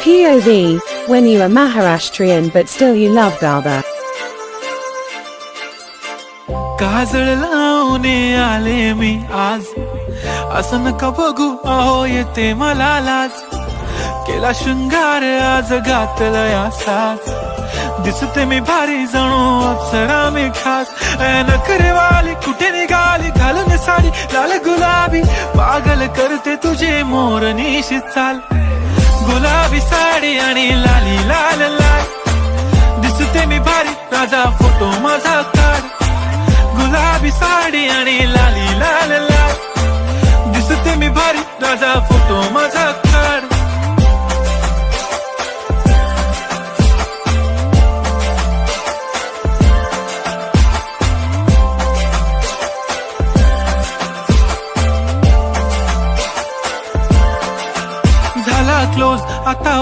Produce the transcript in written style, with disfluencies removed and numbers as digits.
POV, when you are Maharashtrian but still you love Dada. काजळ लावणे आले मी आज, असं नका बघू अहो येते मला लाज. केला शृंगार आज घातला साज, दिसते मी भारी जणू अप्सरा मी खास. नखरेवाली कुठे निघाली घालून साडी लाल गुलाबी, पागल करते तुझे मोरनीशी चाल. गुलाबी साडी आणि लाली लाल लाल, दिसते मी भारी राजा फोटो माझा काढ. गुलाबी साडी आणि लाली लाल लाल, दिसते मी भारी राजा फोटो माझा काढ.